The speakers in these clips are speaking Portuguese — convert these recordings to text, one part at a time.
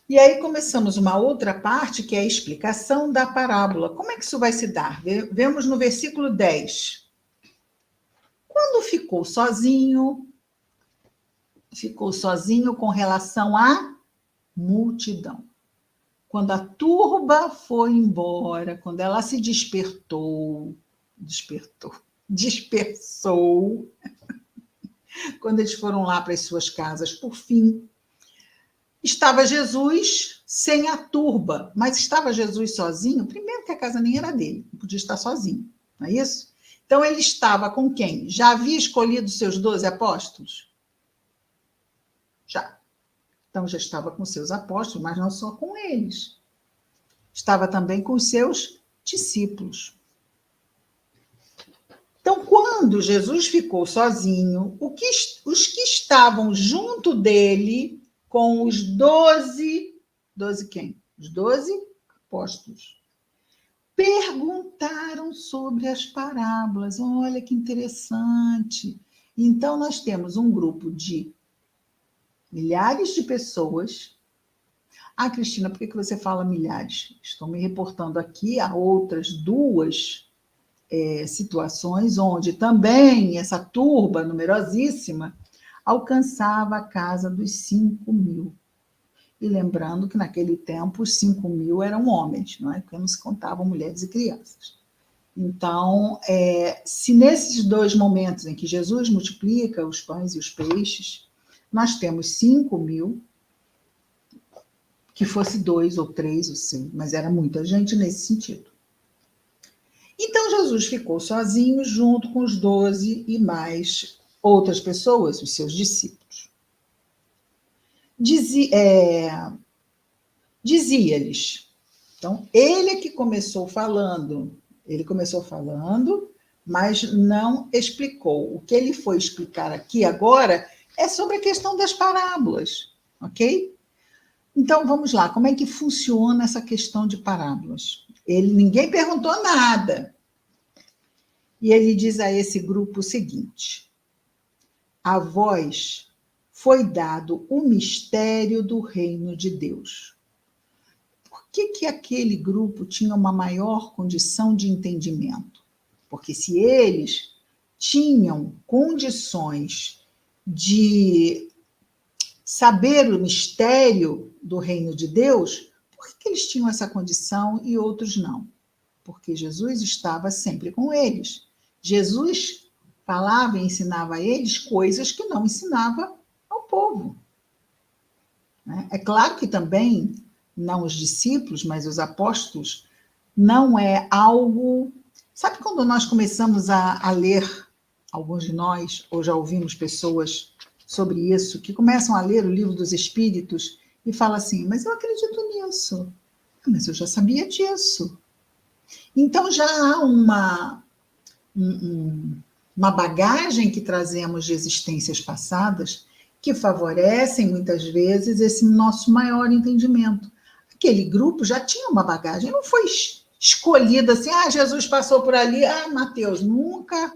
E aí começamos uma outra parte, que é a explicação da parábola. Como é que isso vai se dar? Vemos no versículo 10. Quando ficou sozinho com relação à multidão. Quando a turba foi embora, quando ela se dispersou, quando eles foram lá para as suas casas, por fim, estava Jesus sem a turba, mas estava Jesus sozinho? Primeiro que a casa nem era dele, não podia estar sozinho, não é isso? Então ele estava com quem? Já havia escolhido seus 12 apóstolos? Já. Então já estava com seus apóstolos, mas não só com eles. Estava também com os seus discípulos. Então, quando Jesus ficou sozinho, os que estavam junto dele, com os 12 quem? Os 12 apóstolos, perguntaram sobre as parábolas. Olha que interessante. Então, nós temos um grupo de milhares de pessoas. Ah, Cristina, por que você fala milhares? Estou me reportando aqui a outras duas situações onde também essa turba numerosíssima alcançava a casa dos 5.000. E lembrando que naquele tempo os 5.000 eram homens, não é? Porque não se contavam mulheres e crianças. Então, se nesses dois momentos em que Jesus multiplica os pães e os peixes, nós temos 5.000, que fosse 2 ou 3, ou 6, mas era muita gente nesse sentido. Então, Jesus ficou sozinho junto com os 12 e mais outras pessoas, os seus discípulos. Dizia-lhes. Então, ele é que começou falando, mas não explicou. O que ele foi explicar aqui agora é sobre a questão das parábolas, ok? Então, vamos lá, como é que funciona essa questão de parábolas? Ninguém perguntou nada. E ele diz a esse grupo o seguinte: a vós foi dado o mistério do reino de Deus. Por que aquele grupo tinha uma maior condição de entendimento? Porque se eles tinham condições de saber o mistério do reino de Deus, por que eles tinham essa condição e outros não? Porque Jesus estava sempre com eles. Jesus falava e ensinava a eles coisas que não ensinava ao povo. É claro que também, não os discípulos, mas os apóstolos, não é algo... Sabe quando nós começamos a ler, alguns de nós, ou já ouvimos pessoas sobre isso, que começam a ler o livro dos Espíritos e falam assim, mas eu acredito nisso. Mas eu já sabia disso. Então já há uma bagagem que trazemos de existências passadas que favorecem, muitas vezes, esse nosso maior entendimento. Aquele grupo já tinha uma bagagem, não foi escolhido assim, Jesus passou por ali, Mateus, nunca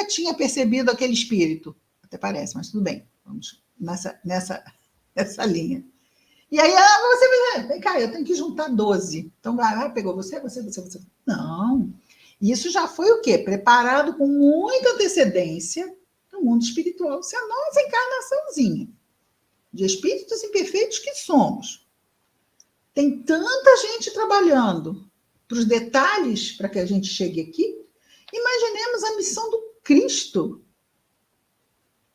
tinha percebido aquele espírito. Até parece, mas tudo bem, vamos nessa linha. E aí, vem cá, eu tenho que juntar 12. Então, pegou você. Não. Isso já foi o quê? Preparado com muita antecedência no mundo espiritual. Isso é a nossa encarnaçãozinha de espíritos imperfeitos que somos. Tem tanta gente trabalhando para os detalhes para que a gente chegue aqui. Imaginemos a missão do Cristo,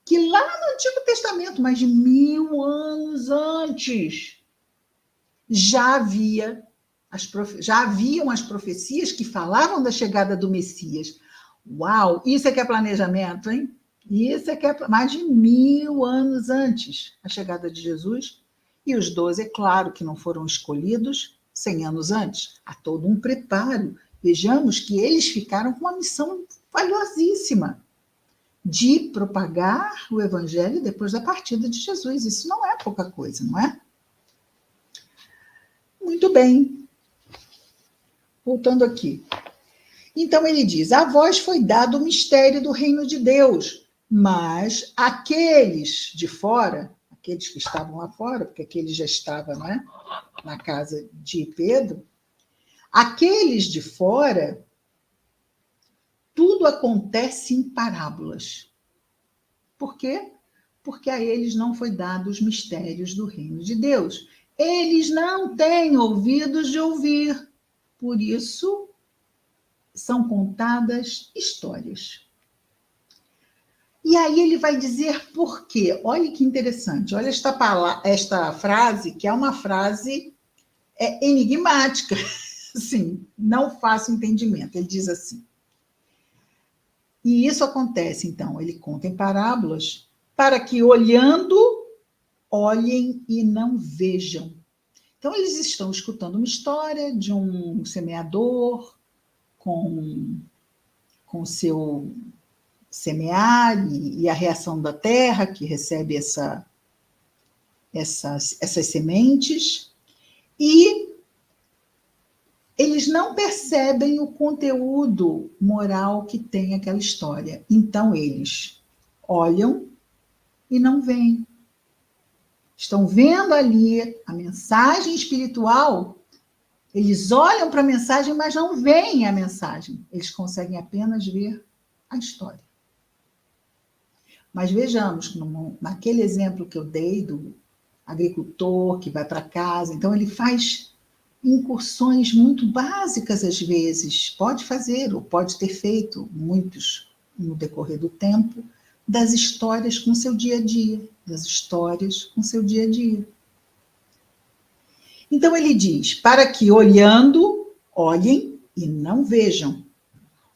que lá no Antigo Testamento, mais de 1000 anos antes, já haviam as profecias que falavam da chegada do Messias. Uau, isso é que é planejamento, hein? Isso é que é mais de 1000 anos antes a chegada de Jesus. E os 12, é claro que não foram escolhidos 100 anos antes. Há todo um preparo. Vejamos que eles ficaram com uma missão valiosíssima de propagar o evangelho depois da partida de Jesus. Isso não é pouca coisa, não é? Muito bem. Voltando aqui. Então ele diz, a vós foi dado o mistério do reino de Deus, mas aqueles de fora, aqueles que estavam lá fora, porque aquele já estava, não é, na casa de Pedro, aqueles de fora, tudo acontece em parábolas. Por quê? Porque a eles não foi dado os mistérios do reino de Deus. Eles não têm ouvidos de ouvir, por isso são contadas histórias. E aí ele vai dizer por quê. Olha que interessante. Olha esta frase, que é uma frase enigmática. Sim, não faço entendimento. Ele diz assim. E isso acontece, então, ele conta em parábolas, para que olhando, olhem e não vejam. Então, eles estão escutando uma história de um semeador com seu semear e a reação da terra, que recebe essas sementes, e eles não percebem o conteúdo moral que tem aquela história. Então, eles olham e não veem. Estão vendo ali a mensagem espiritual, eles olham para a mensagem, mas não veem a mensagem. Eles conseguem apenas ver a história. Mas vejamos, naquele exemplo que eu dei do agricultor que vai para casa, então ele faz incursões muito básicas às vezes, pode fazer, ou pode ter feito muitos no decorrer do tempo, das histórias com seu dia a dia, das histórias com seu dia a dia. Então ele diz, para que olhando, olhem e não vejam.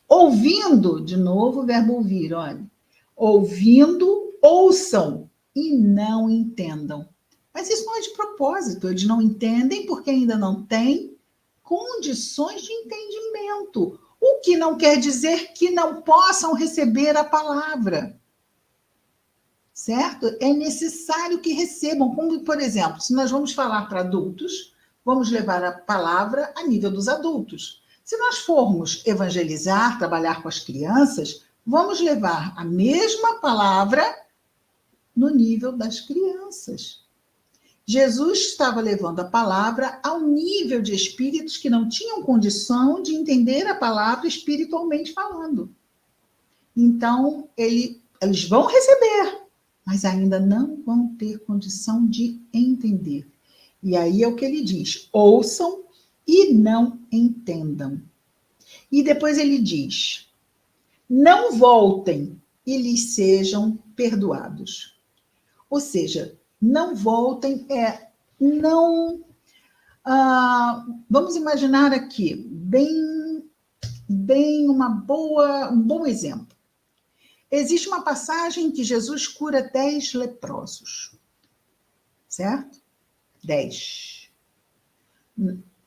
Ouvindo, de novo o verbo ouvir, olha. Ouvindo, ouçam e não entendam. Mas isso não é de propósito, eles não entendem porque ainda não têm condições de entendimento. O que não quer dizer que não possam receber a palavra. Certo? É necessário que recebam, como, por exemplo, se nós vamos falar para adultos, vamos levar a palavra a nível dos adultos. Se nós formos evangelizar, trabalhar com as crianças, vamos levar a mesma palavra no nível das crianças. Jesus estava levando a palavra ao nível de espíritos que não tinham condição de entender a palavra espiritualmente falando. Então, eles vão receber, mas ainda não vão ter condição de entender. E aí é o que ele diz: ouçam e não entendam. E depois ele diz: não voltem e lhes sejam perdoados. Ou seja, não voltem não. Vamos imaginar aqui, bem um bom exemplo. Existe uma passagem em que Jesus cura 10 leprosos, certo? 10.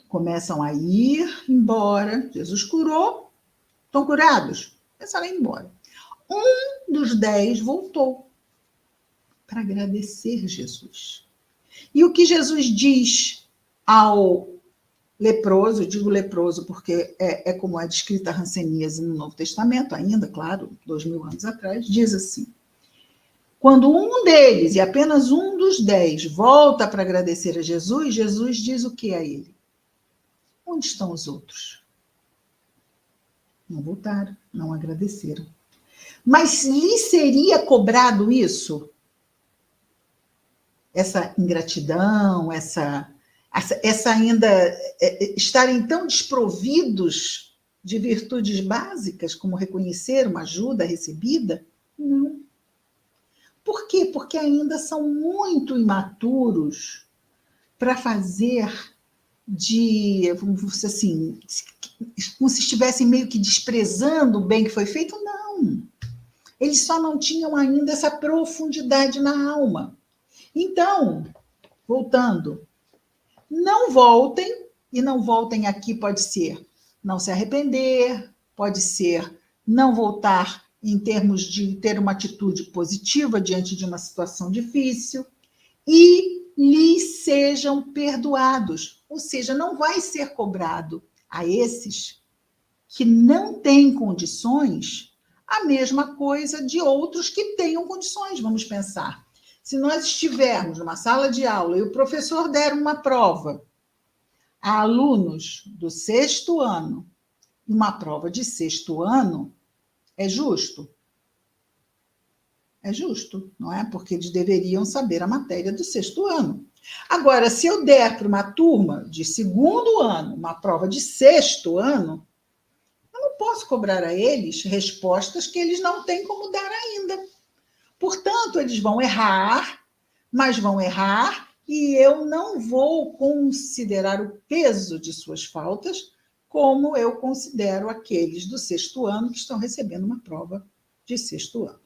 Começam a ir embora, Jesus curou, estão curados, começaram a ir embora. Um dos 10 voltou para agradecer Jesus. E o que Jesus diz ao leproso, eu digo leproso porque é como é descrita a hanseníase no Novo Testamento, ainda, claro, 2000 anos atrás, diz assim: quando um deles, e apenas um dos 10, volta para agradecer a Jesus, Jesus diz o que a ele? Onde estão os outros? Não voltaram, não agradeceram. Mas lhe seria cobrado isso? Essa ingratidão, essa ainda estarem tão desprovidos de virtudes básicas, como reconhecer uma ajuda recebida? Não. Por quê? Porque ainda são muito imaturos para fazer vamos dizer assim, como se estivessem meio que desprezando o bem que foi feito. Não. Eles só não tinham ainda essa profundidade na alma. Então, voltando, não voltem, e não voltem aqui pode ser não se arrepender, pode ser não voltar em termos de ter uma atitude positiva diante de uma situação difícil, e lhes sejam perdoados, ou seja, não vai ser cobrado a esses que não têm condições a mesma coisa de outros que tenham condições. Vamos pensar, Se nós estivermos numa sala de aula e o professor der uma prova a alunos do 6º ano, uma prova de 6º ano, é justo? É justo, não é? Porque eles deveriam saber a matéria do 6º ano. Agora, se eu der para uma turma de 2º ano uma prova de 6º ano, eu não posso cobrar a eles respostas que eles não têm como dar ainda. Portanto, eles vão errar, mas vão errar e eu não vou considerar o peso de suas faltas como eu considero aqueles do 6º ano que estão recebendo uma prova de 6º ano.